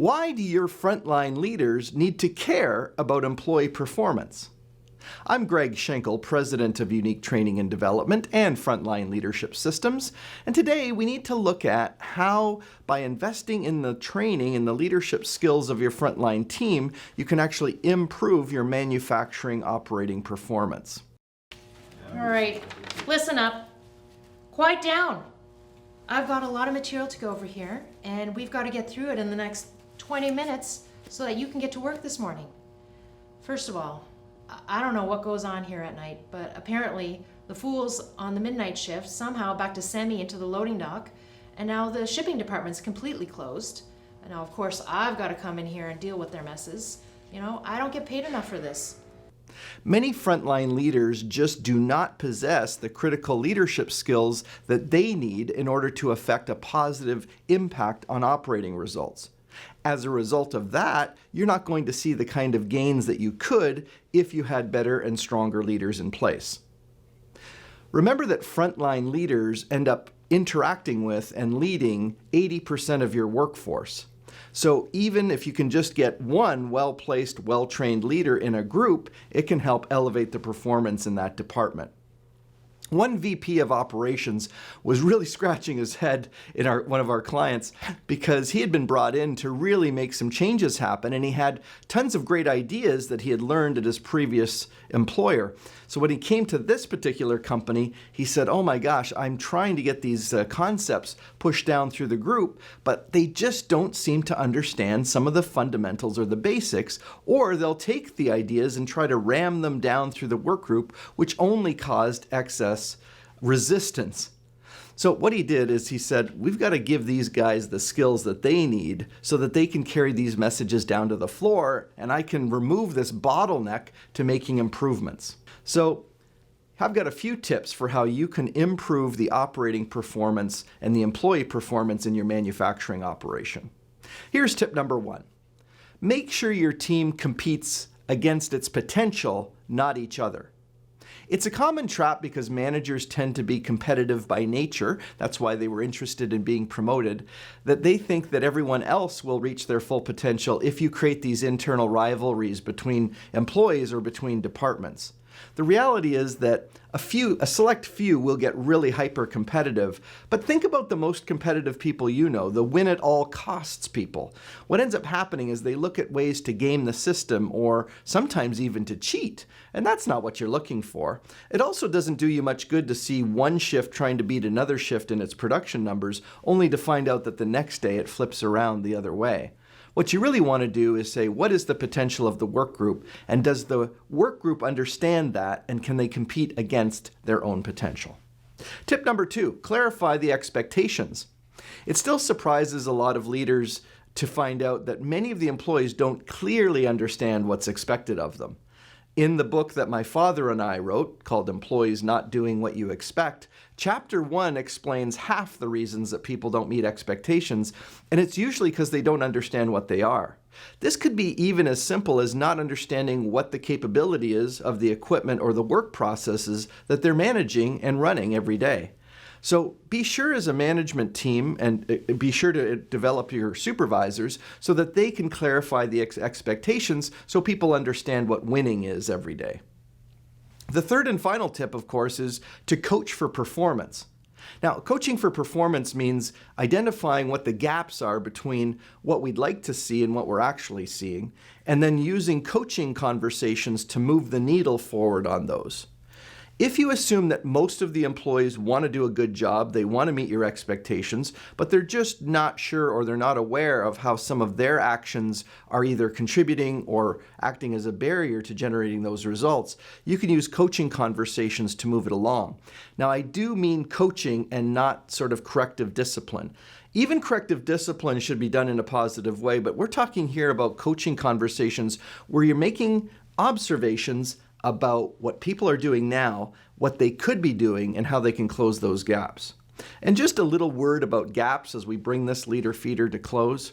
Why do your frontline leaders need to care about employee performance? I'm Greg Schenkel, President of Unique Training and Development and Frontline Leadership Systems, and today we need to look at how, by investing in the training and the leadership skills of your frontline team, you can actually improve your manufacturing operating performance. All right, listen up. Quiet down. I've got a lot of material to go over here, and we've got to get through it in the next 20 minutes so that you can get to work this morning. First of all, I don't know what goes on here at night, but apparently the fools on the midnight shift somehow backed a semi into the loading dock, and now the shipping department's completely closed. And now, of course, I've got to come in here and deal with their messes. You know, I don't get paid enough for this. Many frontline leaders just do not possess the critical leadership skills that they need in order to affect a positive impact on operating results. As a result of that, you're not going to see the kind of gains that you could if you had better and stronger leaders in place. Remember that frontline leaders end up interacting with and leading 80% of your workforce. So even if you can just get one well-placed, well-trained leader in a group, it can help elevate the performance in that department. One VP of operations was really scratching his head in one of our clients because he had been brought in to really make some changes happen, and he had tons of great ideas that he had learned at his previous employer. So when he came to this particular company, he said, "Oh my gosh, I'm trying to get these concepts pushed down through the group, but they just don't seem to understand some of the fundamentals or the basics, or they'll take the ideas and try to ram them down through the work group, which only caused excess resistance." So what he did is he said, we've got to give these guys the skills that they need so that they can carry these messages down to the floor, and I can remove this bottleneck to making improvements. So I've got a few tips for how you can improve the operating performance and the employee performance in your manufacturing operation. Here's tip number one. Make sure your team competes against its potential, not each other. It's a common trap because managers tend to be competitive by nature. That's why they were interested in being promoted, that they think that everyone else will reach their full potential if you create these internal rivalries between employees or between departments. The reality is that a select few will get really hyper-competitive, but think about the most competitive people you know, the win-at-all-costs people. What ends up happening is they look at ways to game the system or sometimes even to cheat, and that's not what you're looking for. It also doesn't do you much good to see one shift trying to beat another shift in its production numbers, only to find out that the next day it flips around the other way. What you really want to do is say, what is the potential of the work group, and does the work group understand that, and can they compete against their own potential? Tip number two, clarify the expectations. It still surprises a lot of leaders to find out that many of the employees don't clearly understand what's expected of them. In the book that my father and I wrote, called Employees Not Doing What You Expect, Chapter 1 explains half the reasons that people don't meet expectations, and it's usually because they don't understand what they are. This could be even as simple as not understanding what the capability is of the equipment or the work processes that they're managing and running every day. So be sure as a management team, and be sure to develop your supervisors so that they can clarify the expectations so people understand what winning is every day. The third and final tip, of course, is to coach for performance. Now, coaching for performance means identifying what the gaps are between what we'd like to see and what we're actually seeing, and then using coaching conversations to move the needle forward on those. If you assume that most of the employees want to do a good job, they want to meet your expectations, but they're just not sure or they're not aware of how some of their actions are either contributing or acting as a barrier to generating those results, you can use coaching conversations to move it along. Now, I do mean coaching and not sort of corrective discipline. Even corrective discipline should be done in a positive way, but we're talking here about coaching conversations where you're making observations about what people are doing now, what they could be doing, and how they can close those gaps. And just a little word about gaps as we bring this leader feeder to close.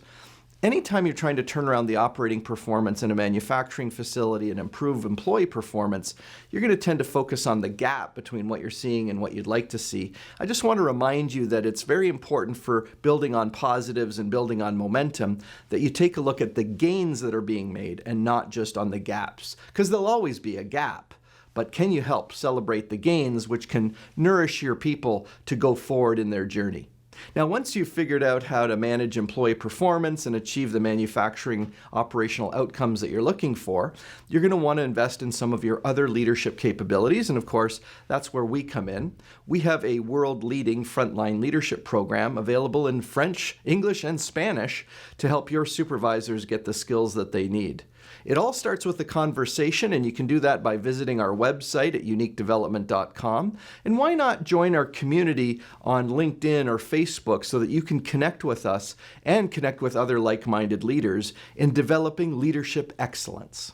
Anytime you're trying to turn around the operating performance in a manufacturing facility and improve employee performance, you're going to tend to focus on the gap between what you're seeing and what you'd like to see. I just want to remind you that it's very important for building on positives and building on momentum that you take a look at the gains that are being made and not just on the gaps, because there'll always be a gap. But can you help celebrate the gains which can nourish your people to go forward in their journey? Now, once you've figured out how to manage employee performance and achieve the manufacturing operational outcomes that you're looking for, you're going to want to invest in some of your other leadership capabilities. And of course, that's where we come in. We have a world-leading frontline leadership program available in French, English, and Spanish to help your supervisors get the skills that they need. It all starts with a conversation, and you can do that by visiting our website at uniquedevelopment.com. And why not join our community on LinkedIn or Facebook so that you can connect with us and connect with other like-minded leaders in developing leadership excellence.